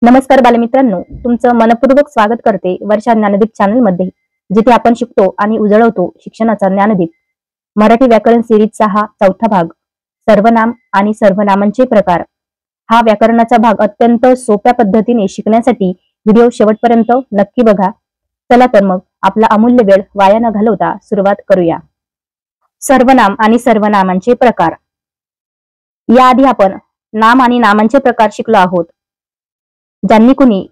नमस्कार बालमित्रांनो, तुमचं मनपूर्वक स्वागत करते वर्षा ज्ञानदीप चॅनल मध्ये, जिथे आपण शिकतो आणि उजळवतो शिक्षणाचा ज्ञानदीप. मराठी व्याकरण सिरीजचा हा चौथा भाग, सर्वनाम आणि सर्वनामांचे प्रकार. हा व्याकरणाचा भाग अत्यंत सोप्या पद्धतीने शिकण्यासाठी व्हिडिओ शेवटपर्यंत नक्की बघा. चला तर मग आपला अमूल्य वेळ वाया न घालवता सुरुवात करूया. सर्वनाम आणि सर्वनामांचे प्रकार. याआधी आपण नाम आणि नामांचे प्रकार शिकलो आहोत. ज्यांनी कुणी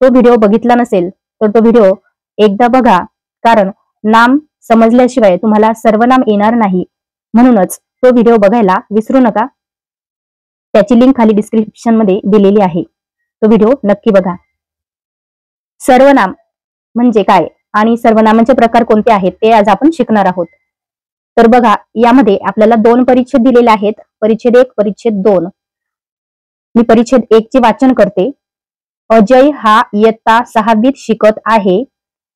तो व्हिडिओ बघितला नसेल तर तो व्हिडिओ एकदा बघा, कारण नाम समजल्याशिवाय तुम्हाला सर्वनाम येणार नाही. म्हणूनच तो व्हिडिओ बघायला विसरू नका. त्याची लिंक खाली डिस्क्रिप्शन मध्ये दिलेली आहे. तो व्हिडिओ नक्की बघा. सर्वनाम म्हणजे काय आणि सर्वनामांचे प्रकार कोणते आहेत ते आज आपण शिकणार आहोत. तर बघा, यामध्ये आपल्याला दोन परिच्छेद दिलेले आहेत, परिच्छेद 1, परिच्छेद 2. मी परिच्छेद 1 चे वाचन करते. अजय हा इयत्ता 6वीत शिकत आहे.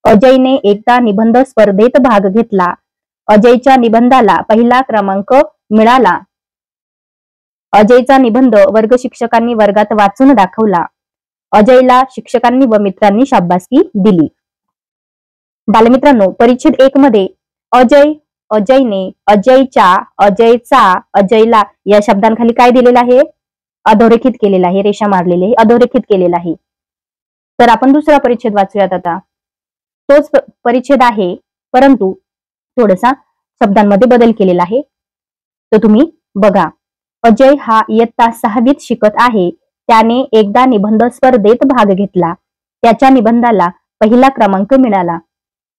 अजयने एकदा निबंध स्पर्धेत भाग घेतला. अजयच्या निबंधाला पहिला क्रमांक मिळाला. अजयचा निबंध वर्ग शिक्षकांनी वर्गात वाचून दाखवला. अजयला शिक्षकांनी व मित्रांनी शाबासकी दिली. बालमित्रांनो, परिच्छेद 1 मध्ये अजय, अजयने, अजयच्या, अजयचा, अजयला या शब्दांखाली काय दिलेलं आहे? अधोरेखित केलेला आहे, रेषा मारलेली आहे, अधोरेखित केलेला आहे. तर आपण दुसरा परिच्छेद वाचूयात आता. तोच परिच्छेद आहे, परंतु थोडासा शब्दांमध्ये बदल केलेला आहे. तो तुम्ही बघा. अजय हा इयत्ता 6वीत शिकत आहे. त्याने एकदा निबंध स्पर्धेत भाग घेतला. त्याच्या निबंधाला पहिला क्रमांक मिळाला.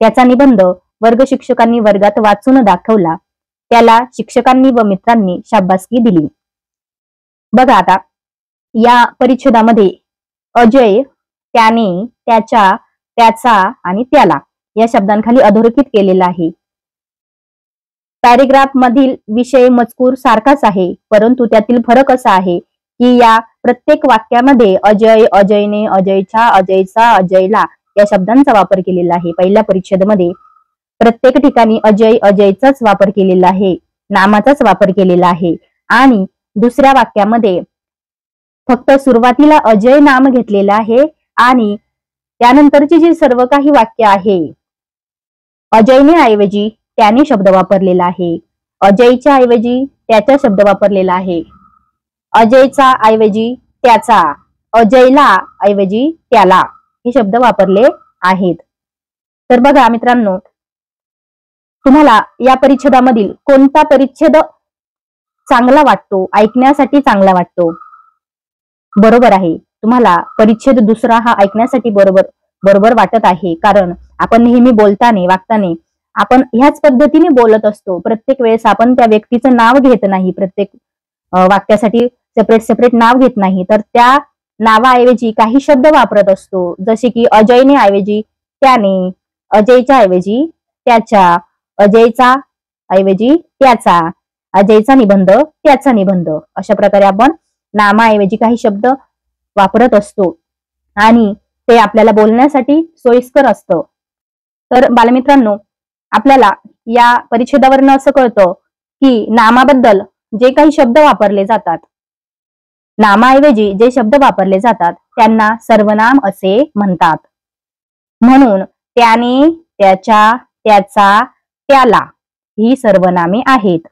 त्याचा निबंध वर्ग शिक्षकांनी वर्गात वाचून दाखवला. त्याला शिक्षकांनी व मित्रांनी शाबासकी दिली. बघा आता, या परिच्छेदामध्ये अजय, त्याने, त्याच्या, त्याचा आणि त्याला या शब्दांखाली अधोरेखित केलेला आहे. पॅरेग्राफ मधील विषय मजकूर सारखाच आहे, परंतु त्यातील फरक असा आहे की या प्रत्येक वाक्यामध्ये अजय, अजयने, अजयच्या, अजयचा, अजयला या शब्दांचा वापर केलेला आहे. पहिल्या परिच्छेदामध्ये प्रत्येक ठिकाणी अजय, अजयचाच वापर केलेला आहे, नामाचाच वापर केलेला आहे. आणि दुसऱ्या वाक्यामध्ये फक्त सुरुवातीला अजय नाम घेतलेलं आहे आणि त्यानंतरची जी सर्व काही वाक्य आहे, अजयने ऐवजी त्याने शब्द वापरलेला आहे, अजयच्या ऐवजी त्याचा शब्द वापरलेला आहे, अजयचा ऐवजी त्याचा, अजयला ऐवजी त्याला हे शब्द वापरले आहेत. तर बघा मित्रांनो, तुम्हाला या परिच्छेदामधील कोणता परिच्छेद चांगला वाटतो, ऐकण्यासाठी चांगला वाटतो? बरोबर आहे, तुम्हाला परिच्छेद दुसरा हा ऐकण्यासाठी बरोबर वाटत आहे, कारण आपण नेहमी बोलताना, वागताना आपण ह्याच पद्धतीने बोलत असतो. प्रत्येक वेळेस आपण त्या व्यक्तीचं नाव घेत नाही, प्रत्येक वाक्यासाठी सेपरेट नाव घेत नाही, तर त्या नावाऐवजी काही शब्द वापरत असतो. जसे की अजयने ऐवजी त्याने, अजयच्या ऐवजी त्याच्या, अजयचा ऐवजी त्याचा, अजयचा निबंध त्याचा निबंध, अशा प्रकारे आपण नामाऐवजी काही शब्द वापरत असतो आणि ते आपल्याला बोलण्यासाठी सोयीस्कर असतं. तर बालमित्रांनो, आपल्याला या परिच्छेदावरून असं कळतं की नामाबद्दल जे काही शब्द वापरले जातात, नामाऐवजी जे शब्द वापरले जातात त्यांना सर्वनाम असे म्हणतात. म्हणून त्याने, त्याच्या, त्याचा, त्याला ही सर्वनामे आहेत.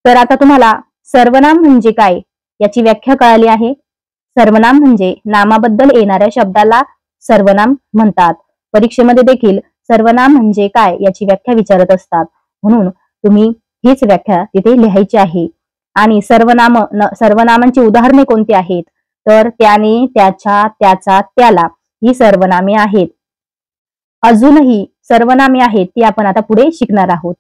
तर आता तुम्हाला सर्वनाम म्हणजे काय याची व्याख्या कळाली आहे. सर्वनाम म्हणजे नामाबद्दल येणाऱ्या शब्दाला सर्वनाम म्हणतात. परीक्षेमध्ये देखील सर्वनाम म्हणजे काय याची व्याख्या विचारत असतात, म्हणून तुम्ही हीच व्याख्या तिथे लिहायची आहे. आणि सर्वनामांची उदाहरणे कोणती आहेत? तर त्याने, त्याच्या, त्याचा, त्याला ही सर्वनामे आहेत. अजूनही सर्वनामे आहेत, ती आपण आता पुढे शिकणार आहोत.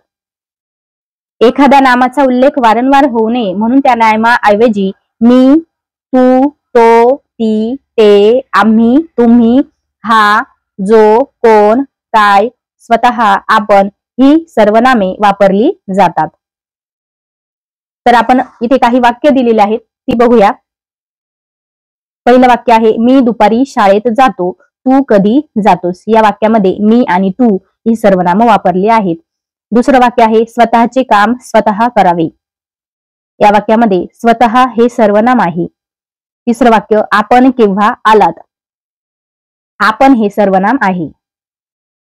एखाद्या नामाचा उल्लेख वारंवार होऊ नये म्हणून त्या नामाऐवजी मी, तू, तो, ती, ते, आम्ही, तुम्ही, हा, जो, कोण, काय, स्वतः, आपण ही सर्वनामे वापरली जातात. तर आपण इथे काही वाक्य दिलेली आहेत, ती बघूया. पहिलं वाक्य आहे, मी दुपारी शाळेत जातो, तू कधी जातोस? या वाक्यामध्ये मी आणि तू ही सर्वनामं वापरली आहेत. दुसरं वाक्य आहे, स्वतःचे काम स्वतः करावे. या वाक्यामध्ये स्वतः हे सर्वनाम आहे. तिसरं वाक्य, आपण केव्हा आलात? आपण हे सर्वनाम आहे.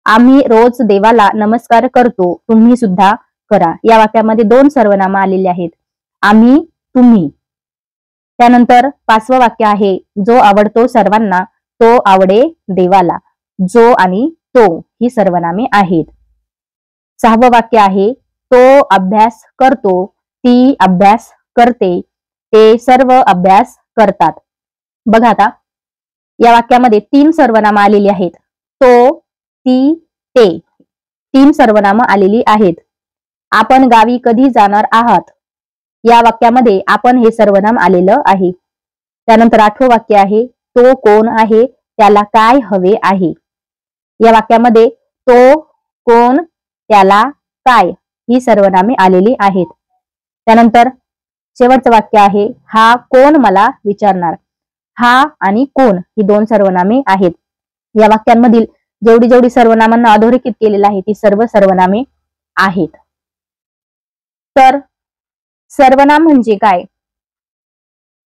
आम्ही रोज देवाला नमस्कार करतो, तुम्ही सुद्धा करा. या वाक्यामध्ये 2 सर्वनाम आलेली आहेत, आम्ही, तुम्ही. त्यानंतर 5वं वाक्य आहे, जो आवडतो सर्वांना तो आवडे देवाला. जो आणि तो ही सर्वनामे आहेत. 6वं वाक्य आहे, तो अभ्यास करतो, ती अभ्यास करते, ते सर्व अभ्यास करतात. बघा आता या वाक्यामध्ये 3 सर्वनामं आलेली आहेत. तो, ती, ते 3 सर्वनामं आलेली आहेत. आपण गावी कधी जाणार आहात? या वाक्यामध्ये आपण हे सर्वनाम आलेलं आहे. त्यानंतर 8वं वाक्य आहे, तो कोण आहे, त्याला काय हवे आहे? या वाक्यामध्ये तो, कोण, त्याला, काय ही सर्वनामे आलेली आहेत. त्यानंतर शेवटचं वाक्य आहे, हा कोण मला विचारणार? हा आणि कोण ही 2 सर्वनामे आहेत. या वाक्यांमधील जेवढी जेवढी सर्वनामांना अधोरेखित केलेलं आहे ती सर्व सर्वनामे आहेत. तर सर्वनाम म्हणजे काय?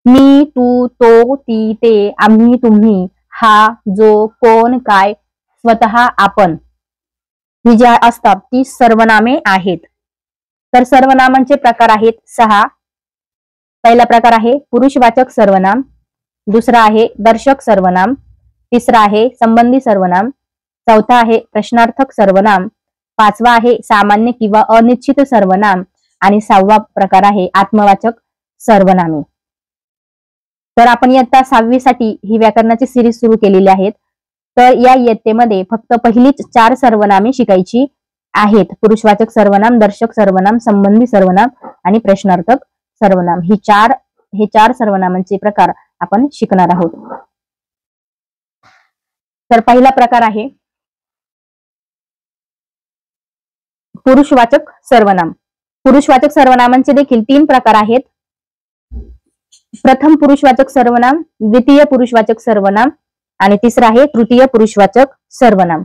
मी, तू, तो, ती, ते, आम्ही, तुम्ही, हा, जो, कोण, काय, स्वतः, आपण ही जी असतात ती सर्वनामे आहेत. तर सर्वनामांचे प्रकार आहेत 6. पहिला प्रकार आहे पुरुषवाचक सर्वनाम, दुसरा आहे दर्शक सर्वनाम, तिसरा आहे संबंधी सर्वनाम, चौथा आहे प्रश्नार्थक सर्वनाम, 5वा आहे सामान्य किंवा अनिश्चित सर्वनाम आणि 6वा प्रकार आहे आत्मवाचक सर्वनामे. तर आपण इयत्ता 6वी साठी ही व्याकरणाची सिरीज सुरू केलेली आहेत. तर या इयत्तेमध्ये फक्त पहिलीच 4 सर्वनामे शिकायची आहेत. पुरुषवाचक सर्वनाम, दर्शक सर्वनाम, संबंधी सर्वनाम आणि प्रश्नार्थक सर्वनाम हे 4 सर्वनामांचे प्रकार आपण शिकणार आहोत. तर पहिला प्रकार आहे पुरुषवाचक सर्वनाम. पुरुषवाचक सर्वनामांचे देखील 3 प्रकार आहेत. प्रथम पुरुषवाचक सर्वनाम, द्वितीय पुरुषवाचक सर्वनाम आणि तिसरा आहे तृतीय पुरुषवाचक सर्वनाम.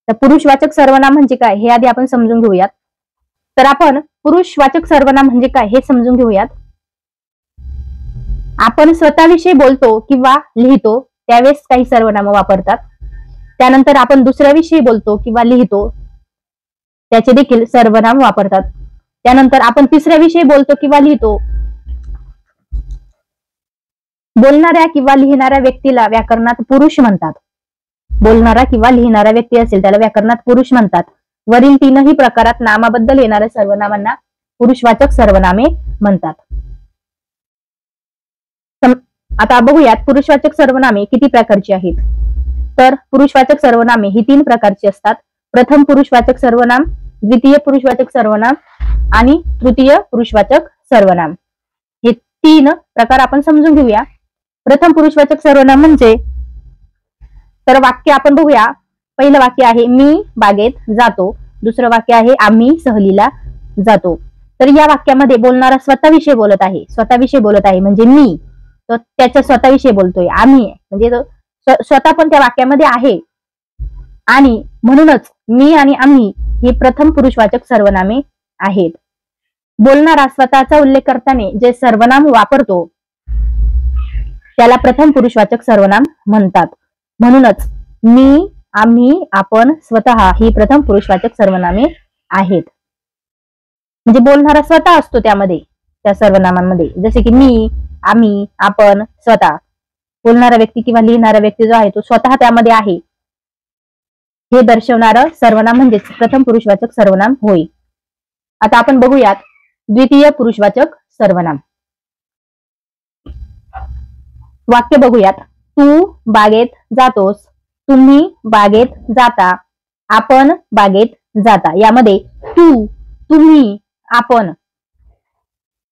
तर पुरुषवाचक सर्वनाम म्हणजे काय हे आधी आपण समजून घेऊयात. तर आपण पुरुषवाचक सर्वनाम म्हणजे काय हे समजून घेऊयात. आपण स्वतःविषयी बोलतो किंवा लिहितो त्यावेळेस काही सर्वनाम वापरतात. त्यानंतर आपण दुसऱ्याविषयी बोलतो किंवा लिहितो त्याचे देखील सर्वनाम वापरतात. त्यानंतर आपण तिसऱ्याविषयी बोलतो किंवा लिहितो. बोलणाऱ्या किंवा लिहिणाऱ्या व्यक्तीला व्याकरणात पुरुष म्हणतात. बोलणारा किंवा लिहिणारा व्यक्ती असेल त्याला व्याकरणात पुरुष म्हणतात. वरील 3ही प्रकारात नामाबद्दल येणाऱ्या सर्वनामांना पुरुषवाचक सर्वनामे म्हणतात. आता बघूयात पुरुषवाचक सर्वनामे किती प्रकारची आहेत. तर पुरुषवाचक सर्वनामे ही 3 प्रकारची असतात. प्रथम पुरुषवाचक सर्वनाम, द्वितीय पुरुषवाचक सर्वनाम आणि तृतीय पुरुषवाचक सर्वनाम. हे 3 प्रकार आपण समजून घेऊया. प्रथम पुरुषवाचक सर्वनाम म्हणजे, तर वाक्य आपण बघूया. पहिलं वाक्य आहे मी बागेत जातो. दुसरं वाक्य आहे आम्ही सहलीला जातो. तर या वाक्यामध्ये बोलणारा स्वतःविषयी बोलत आहे. स्वतःविषयी बोलत आहे म्हणजे मी, तो त्याच्या स्वतःविषयी बोलतोय. आम्ही म्हणजे तो स्वतः पण त्या वाक्यामध्ये आहे आणि म्हणूनच मी आणि आम्ही ही प्रथम पुरुषवाचक सर्वनामे आहेत. बोलणारा स्वतःचा उल्लेख करताना जे सर्वनाम वापरतो त्याला प्रथम पुरुषवाचक सर्वनाम म्हणतात. म्हणूनच मी, आम्ही, आपण, स्वतः ही प्रथम पुरुषवाचक सर्वनामे आहेत. म्हणजे बोलणारा स्वतः असतो त्यामध्ये, त्या सर्वनामांमध्ये. जसे की मी, आम्ही, आपण, स्वतः. बोलणारा व्यक्ती किंवा लिहिणारा व्यक्ती जो आहे तो स्वतः त्यामध्ये आहे हे दर्शवणारं सर्वनाम म्हणजेच प्रथम पुरुषवाचक सर्वनाम होय. आता आपण बघूयात द्वितीय पुरुषवाचक सर्वनाम. वाक्य बघूयात. तू बागेत जातोस, तुम्ही बागेत जाता, आपण बागेत जाता. यामध्ये तू, तुम्ही, आपण.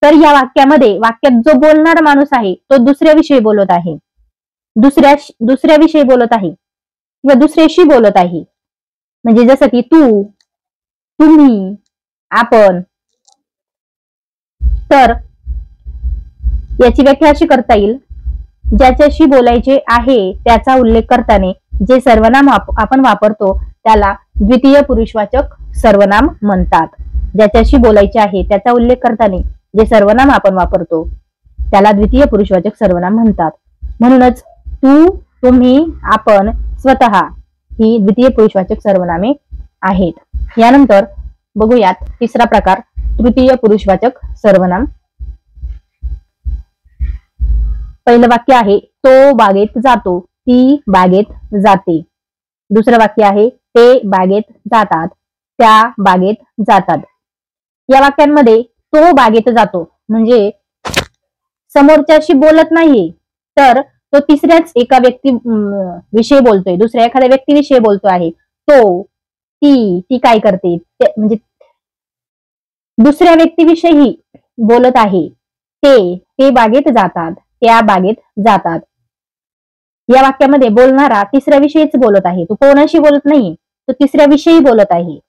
तर या वाक्यामध्ये वाक्यात जो बोलणारा माणूस आहे तो दुसऱ्याविषयी बोलत आहे, दुसऱ्याविषयी बोलत आहे किंवा दुसऱ्याशी बोलत आहे. म्हणजे जसं की तू, तुम्ही, आपण. तर याची व्याख्या अशी करता येईल, ज्याच्याशी बोलायचे आहे त्याचा उल्लेख करताना जे सर्वनाम आपण वापरतो त्याला द्वितीय पुरुषवाचक सर्वनाम म्हणतात. ज्याच्याशी बोलायचे आहे त्याचा उल्लेख करताना जे सर्वनाम आपण वापरतो त्याला द्वितीय पुरुषवाचक सर्वनाम म्हणतात. म्हणूनच तू, तुम्ही, आपण, स्वतः ही द्वितीय पुरुषवाचक सर्वनामे आहेत। यानंतर बघूयात तिसरा प्रकार, तृतीय पुरुषवाचक सर्वनाम। पहिलं वाक्य आहे, तो बागेत जातो, ती बागेत जाते। दुसरं वाक्य आहे, ते बागेत जातात, त्या बागेत जातात। या वाक्यांमध्ये तो बागेत जातो म्हणजे समोरच्याशी बोलत नाहीये, तर तो तिसऱ्याच एका व्यक्ती विषयी बोलतोय, दुसऱ्या एखाद्या व्यक्तीविषयी बोलतो आहे। तो, ती काय करते म्हणजे दुसऱ्या व्यक्तीविषयी बोलत आहे। ते बागेत जातात, त्या बागेत जातात। या वाक्यामध्ये बोलणारा तिसऱ्या विषयीच बोलत आहे, तो कोणाशी बोलत नाही, तो तिसऱ्या विषयी बोलत आहे।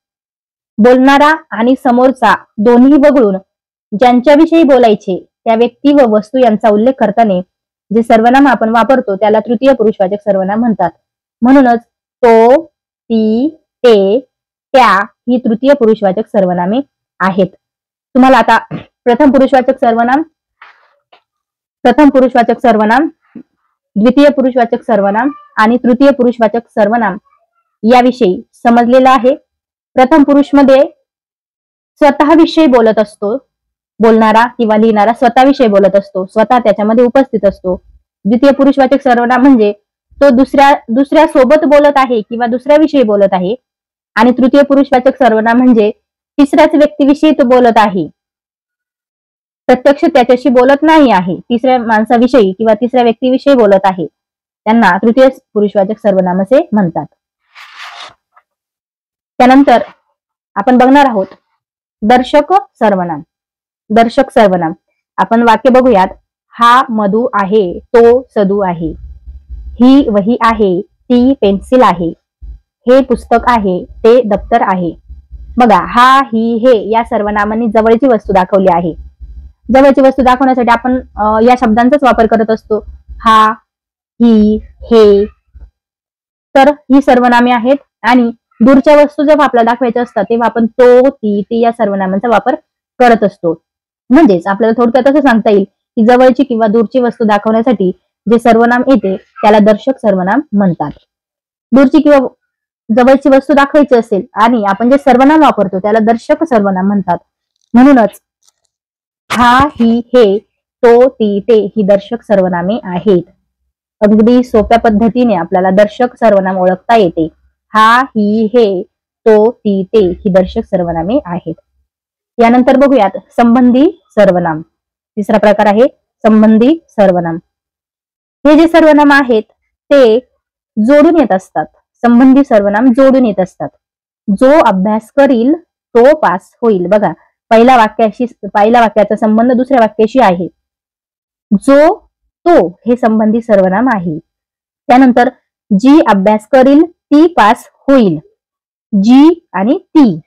बोलणारा आणि समोरचा दोन्ही वगळून ज्यांच्याविषयी बोलायचे त्या व्यक्ती व वस्तू यांचा उल्लेख करताना जे सर्वनाम आपण वापरतो त्याला तृतीय पुरुषवाचक सर्वनाम म्हणतात। म्हणूनच तो, ती, ते, त्या ही तृतीय पुरुषवाचक सर्वनामे आहेत। तुम्हाला आता प्रथम पुरुषवाचक सर्वनाम, द्वितीय पुरुषवाचक सर्वनाम आणि तृतीय पुरुषवाचक सर्वनाम याविषयी समजलेलं आहे। प्रथम पुरुष मध्ये स्वतःविषयी बोलत असतो, बोलणारा किंवा लिहिणारा स्वतःविषयी बोलत असतो, स्वतः त्याच्यामध्ये उपस्थित असतो। द्वितीय पुरुषवाचक सर्वनाम म्हणजे तो दुसऱ्या सोबत बोलत आहे किंवा दुसऱ्याविषयी बोलत आहे। आणि तृतीय पुरुषवाचक सर्वनाम म्हणजे तिसऱ्याच व्यक्तीविषयी तो बोलत आहे, प्रत्यक्ष त्याच्याशी बोलत नाही आहे, तिसऱ्या माणसाविषयी किंवा तिसऱ्या व्यक्तीविषयी बोलत आहे, त्यांना तृतीय पुरुषवाचक सर्वनाम असे म्हणतात। त्यानंतर आपण बघणार आहोत दर्शक सर्वनाम। दर्शक सर्वनाम आपण वाक्य बघूयात, हा मधु आहे, तो सदू आहे, ही वही आहे, ती पेन्सिल आहे, हे पुस्तक आहे, ते दप्तर आहे। बघा, हा, ही, हे या सर्वनामांनी जवळची वस्तू दाखवली आहे। जवळची वस्तू दाखवण्यासाठी आपण या शब्दांचाच वापर करत असतो, हा, ही, हे। तर ही सर्वनामे आहेत। आणि दूरच्या वस्तू जेव्हा आपल्याला दाखवायच्या असतात तेव्हा आपण तो, ती, ते या सर्वनामांचा वापर करत असतो। म्हणजेच आपल्याला थोडक्यात असं सांगता येईल की जवळची किंवा दूरची वस्तू दाखवण्यासाठी जे सर्वनाम येते त्याला दर्शक सर्वनाम म्हणतात। दूरची किंवा जवळची वस्तू दाखवायची असेल आणि आपण जे सर्वनाम वापरतो त्याला दर्शक सर्वनाम म्हणतात। म्हणूनच हा, ही, हे, तो, ती, ते ही दर्शक सर्वनामे आहेत। अगदी सोप्या पद्धतीने आपल्याला दर्शक सर्वनाम ओळखता येते। हा, ही, हे, तो, ती, ते ही दर्शक सर्वनामे आहेत। यानंतर बघूयात संबंधी सर्वनाम। तिसरा प्रकार आहे संबंधी सर्वनाम। हे जे सर्वनाम आहेत ते जोडून येत असतात। संबंधी सर्वनाम जोडून येत असतात। जो अभ्यास करील तो पास होईल। बघा, पहिल्या वाक्याचा संबंध दुसऱ्या वाक्याशी आहे। जो, तो हे संबंधी सर्वनाम आहे। त्यानंतर जी अभ्यास करील ती पास होईल। जी आणि ती,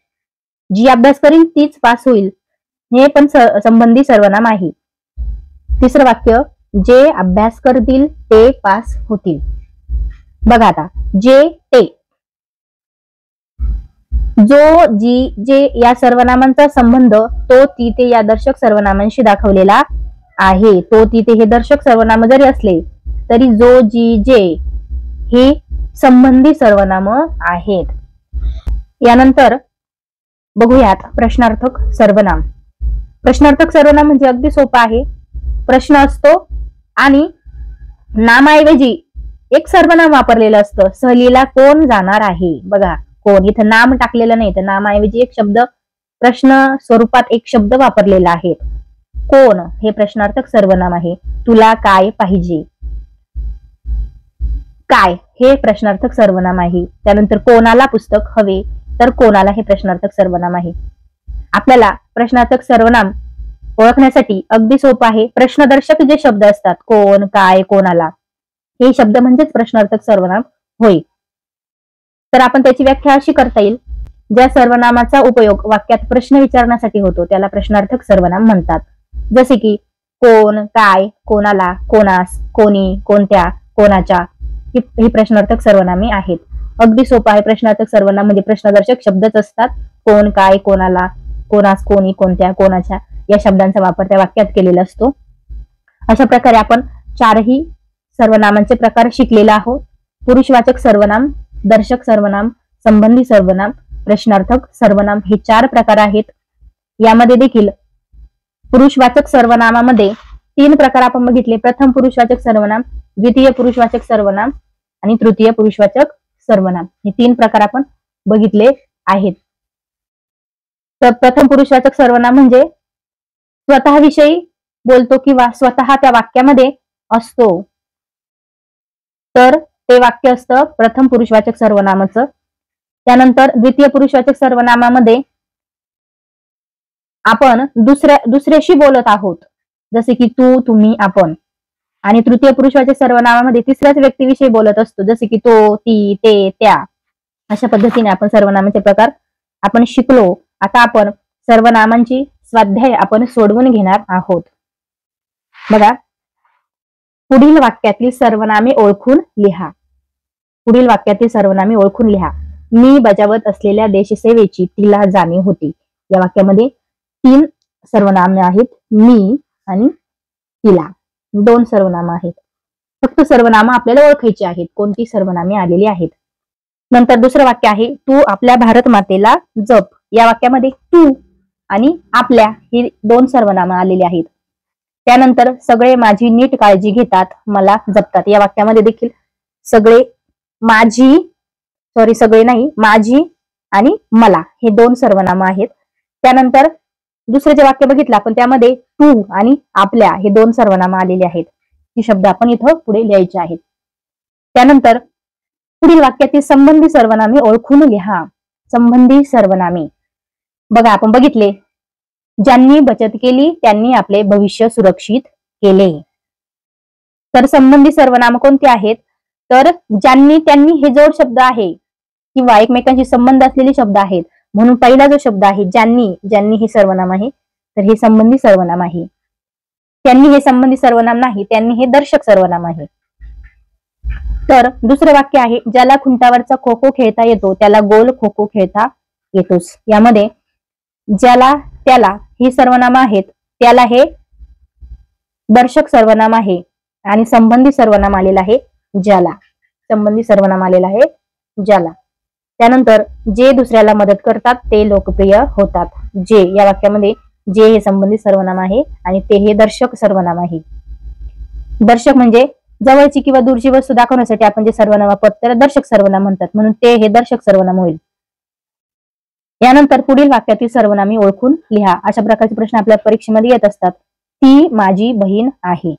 जी अभ्यास करील तीच पास होईल हे पण संबंधी सर्वनाम आहे। तिसरं वाक्य, जे अभ्यास करतील ते पास होतील। बघा आता, जे, ते, जो, जी, जे या सर्वनामांचा संबंध तो, ती, ते या दर्शक सर्वनामांशी दाखवलेला आहे। तो, ती, ते हे दर्शक सर्वनाम जरी असले तरी जो, जी, जे हे संबंधी सर्वनाम आहेत। यानंतर बघूयात प्रश्नार्थक सर्वनाम। प्रश्नार्थक सर्वनाम म्हणजे अगदी सोपा आहे। प्रश्न असतो आणि नामाऐवजी एक सर्वनाम वापरलेलं असतं। सहलीला कोण जाणार आहे? बघा, कोण इथं नाम टाकलेलं नाही, तर नामाऐवजी एक शब्द, प्रश्न स्वरूपात एक शब्द वापरलेला आहे। कोण हे प्रश्नार्थक सर्वनाम आहे। तुला काय पाहिजे? काय हे प्रश्नार्थक सर्वनाम आहे। त्यानंतर कोणाला पुस्तक हवे, तर कोणाला हे प्रश्नार्थक सर्वनाम आहे। आपल्याला प्रश्नार्थक सर्वनाम ओळखण्यासाठी अगदी सोपं आहे। प्रश्नदर्शक जे शब्द असतात, कोण, काय, कोणाला, हे शब्द म्हणजेच प्रश्नार्थक सर्वनाम होय। तर आपण त्याची व्याख्या अशी करता येईल, ज्या सर्वनामाचा उपयोग वाक्यात प्रश्न विचारण्यासाठी होतो त्याला प्रश्नार्थक सर्वनाम म्हणतात। जसे की कोण, काय, कोणाला, कोणास, कोणी, कोणत्या, कोणाच्या ही प्रश्नार्थक सर्वनामे आहेत। अगदी सोपं आहे। प्रश्नार्थक सर्वनाम म्हणजे प्रश्नदर्शक शब्दच असतात। कोण, काय, कोणाला, कोणास, कोणी, कोणत्या, कोणाच्या या शब्दांचा वापर त्या वाक्यात केलेला असतो। अशा प्रकारे आपण चारही सर्वनामांचे प्रकार शिकलेला आहोत. पुरुषवाचक सर्वनाम, दर्शक सर्वनाम, संबंधी सर्वनाम, प्रश्नार्थक सर्वनाम हे 4 प्रकार आहेत. यामध्ये देखील पुरुषवाचक सर्वनामामध्ये 3 प्रकार आपण बघितले. प्रथम पुरुषवाचक सर्वनाम, द्वितीय पुरुषवाचक सर्वनाम आणि तृतीय पुरुषवाचक सर्वनाम हे 3 प्रकार आपण बघितले आहेत. तर प्रथम पुरुषवाचक सर्वनाम म्हणजे स्वतःविषयी बोलतो किंवा स्वतः त्या वाक्यामध्ये असतो, तर ते वाक्य असतं प्रथम पुरुषवाचक सर्वनामाचं. त्यानंतर द्वितीय पुरुषवाचक सर्वनामामध्ये आपण दुसऱ्याशी बोलत आहोत, जसे की तू, तुम्ही, आपण. आणि तृतीय पुरुषवाचक सर्वनामामध्ये तिसऱ्याच व्यक्तीविषयी बोलत असतो, जसे की तो, ती, ते, त्या. अशा पद्धतीने आपण सर्वनामाचे प्रकार आपण शिकलो. आता आपण सर्वनामांची स्वाध्याय आपण सोडवून घेणार आहोत. बघा, पुढील वाक्यातील सर्वनामे ओळखून लिहा. पुढील वाक्यातील सर्वनामे ओळखून लिहा. मी बजावत असलेल्या देशसेवेची तिला जाणीव होती. या वाक्यामध्ये 3 सर्वनामे आहेत, मी आणि तिला. 2 सर्वनाम आहेत. फक्त सर्वनाम आपल्याला ओळखायची आहेत, कोणती सर्वनामे आलेली आहेत. नंतर दुसरं वाक्य आहे, तू आपल्या भारत मातेला जप. या वाक्यामध्ये तू आणि आपल्या ही 2 सर्वनाम आलेली आहेत. त्यानंतर सगळे माझी नीट काळजी घेतात, मला जपतात. या वाक्यामध्ये देखील सगळे, माझी, सगळे नाही, माझी आणि मला हे 2 सर्वनाम आहेत. त्यानंतर दुसरे जे वाक्य बघितलं आपण त्यामध्ये तू आणि आपल्या हे 2 सर्वनाम आलेले आहेत. हे शब्द आपण इथं पुढे लिहायचे आहेत. त्यानंतर पुढील वाक्यातील संबंधी सर्वनामे ओळखून लिहा. संबंधी सर्वनामे बघा, आपण बघितले, ज्यांनी बचत केली त्यांनी आपले भविष्य सुरक्षित केले. तर संबंधी सर्वनाम कोणते आहेत? तर ज्यांनी, त्यांनी हे जोड शब्द आहे किंवा एकमेकांशी संबंध असलेले शब्द आहेत, म्हणून पहिला जो शब्द आहे ज्यांनी, ज्यांनी हे सर्वनाम आहे, तर हे संबंधी सर्वनाम आहे. त्यांनी हे संबंधी सर्वनाम नाही, त्यांनी हे दर्शक सर्वनाम आहे. तर दुसरं वाक्य आहे, ज्याला खुंटावरचा खो खो खेळता येतो त्याला गोल खो खो खेळता येतोच. यामध्ये ज्याला, त्याला ही सर्वनाम आहेत. त्याला हे दर्शक सर्वनाम आहे आणि संबंधी सर्वनाम आलेला आहे ज्याला. संबंधी सर्वनाम आलेला आहे ज्याला. त्यानंतर जे दुसऱ्याला मदत करतात ते लोकप्रिय होतात. जे, या वाक्यामध्ये जे हे संबंधी सर्वनाम आहे आणि ते हे दर्शक सर्वनाम आहे. दर्शक म्हणजे जवळची किंवा दूरची वस्तू दाखवण्यासाठी आपण जे सर्वनाम वापरतो त्याला दर्शक सर्वनाम म्हणतात, म्हणून ते हे दर्शक सर्वनाम होईल. यानंतर पुढील वाक्यातील सर्वनामे ओळखून लिहा. अशा प्रकारचे प्रश्न आपल्या परीक्षेमध्ये येत असतात. ती माझी बहीण आहे.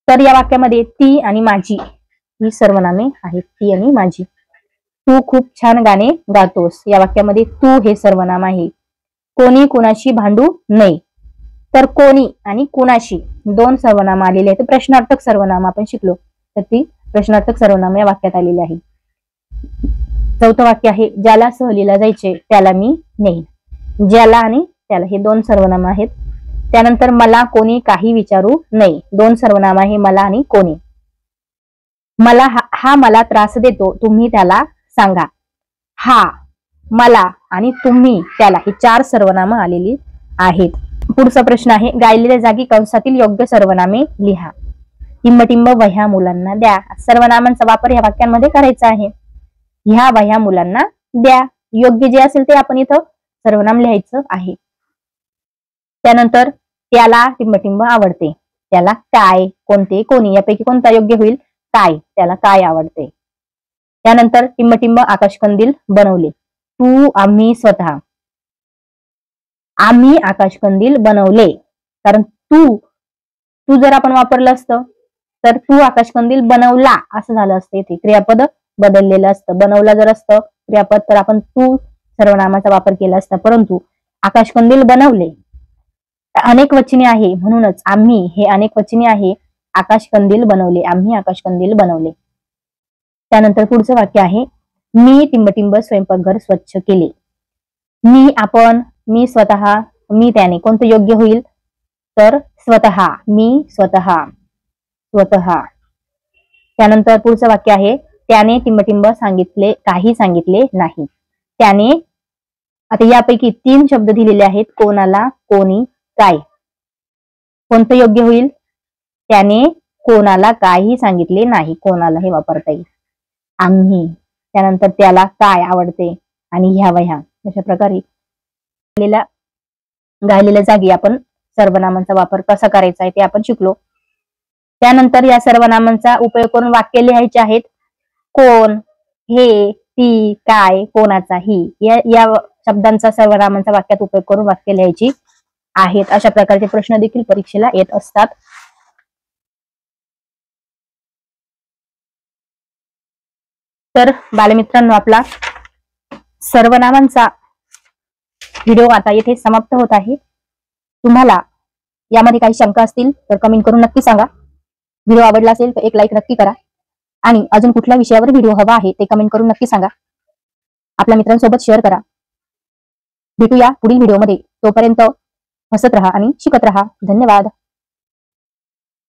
तर या वाक्यामध्ये ती आणि माझी ही सर्वनामे आहेत. ती आणि माझी. तू खूप छान गाणे गातोस. या वाक्यामध्ये तू हे सर्वनाम आहे. कोणी कुणाशी भांडू नये. तर कोणी आणि कुणाशी 2 सर्वनाम आलेले आहेत. प्रश्नार्थक सर्वनाम आपण शिकलो, तर ती प्रश्नार्थक सर्वनाम या वाक्यात आलेली आहे. चौथं वाक्य आहे, ज्याला सहलीला जायचे त्याला मी नेईन. ज्याला आणि त्याला हे 2 सर्वनाम आहेत. त्यानंतर मला कोणी काही विचारू नये. 2 सर्वनाम आहे, मला आणि कोणी. मला, हा मला त्रास देतो, तुम्ही त्याला सांगा. हा, मला आणि तुम्ही त्याला ही 4 सर्वनाम आलेली आहेत. पुढचा प्रश्न आहे, गायलेल्या जागी कंसातील योग्य सर्वनामे लिहा. टिंबटिंब वह्या मुलांना द्या. सर्वनामांचा वापर या वाक्यांमध्ये करायचा आहे. ह्या वह्या मुलांना द्या. योग्य जे असेल ते आपण इथं सर्वनाम लिहायचं आहे. त्यानंतर त्याला टिंबटिंब आवडते. त्याला काय, कोणते, कोणी यापैकी कोणता योग्य होईल? काय. त्याला काय आवडते. त्यानंतर टिंबटिंब आकाशकंदील बनवले. तू, आम्ही, स्वतः. आम्ही आकाशकंदील बनवले. कारण तू जर आपण वापरलं असतं तर तू आकाशकंदील बनवला असं झालं असतं. इथे क्रियापद बदललेलं असतं. बनवला जर असतं क्रियापद तर आपण तू सर्वनामाचा वापर केला असता, परंतु आकाशकंदील बनवले अनेक वचनी आहे, म्हणूनच आम्ही हे अनेक वचनी आहे. आकाशकंदील बनवले. आम्ही आकाशकंदील बनवले. त्यानंतर पुढचं वाक्य आहे, मी टिंबटिंब स्वयंपाकघर स्वच्छ केले. मी, आपण, मी स्वतः, मी त्याने. कोणतं योग्य होईल? तर स्वतः. मी स्वतः. स्वतः. त्यानंतर पुढचं वाक्य आहे, त्याने टिंबटिंब सांगितले, काही सांगितले नाही. त्याने, आता यापैकी 3 शब्द दिलेले आहेत. कोणाला, कोणी, काय. कोणतं योग्य होईल? त्याने कोणाला काही सांगितले नाही, कोणाला हे वापरता येईल. आम्ही, त्यानंतर त्याला काय आवडते आणि ह्या वह्या, अशा प्रकारे गायलेल्या जागी आपण सर्वनामांचा वापर कसा करायचा आहे ते आपण शिकलो. त्यानंतर या सर्वनामांचा उपयोग करून वाक्य लिहायचे आहेत. कोण, हे, ती, काय, कोणाचा, ही या शब्दांचा सर्वनामांचा वाक्यात उपयोग करून वाक्य लिहायची आहेत. अशा प्रकारचे प्रश्न देखील परीक्षेला येत असतात. तर बालमित्रांनो, आपला सर्वनामांचा व्हिडिओ आता येथे समाप्त होत आहे. तुम्हाला यामध्ये काही शंका असतील तर कमेंट करून नक्की सांगा. व्हिडिओ आवडला असेल तर एक लाईक नक्की करा आणि अजून कुठल्या विषयावर व्हिडिओ हवा आहे ते कमेंट करून नक्की सांगा. आपल्या मित्रांसोबत शेअर करा. भेटूया पुढील व्हिडिओमध्ये. तोपर्यंत हसत राहा आणि शिकत राहा. धन्यवाद.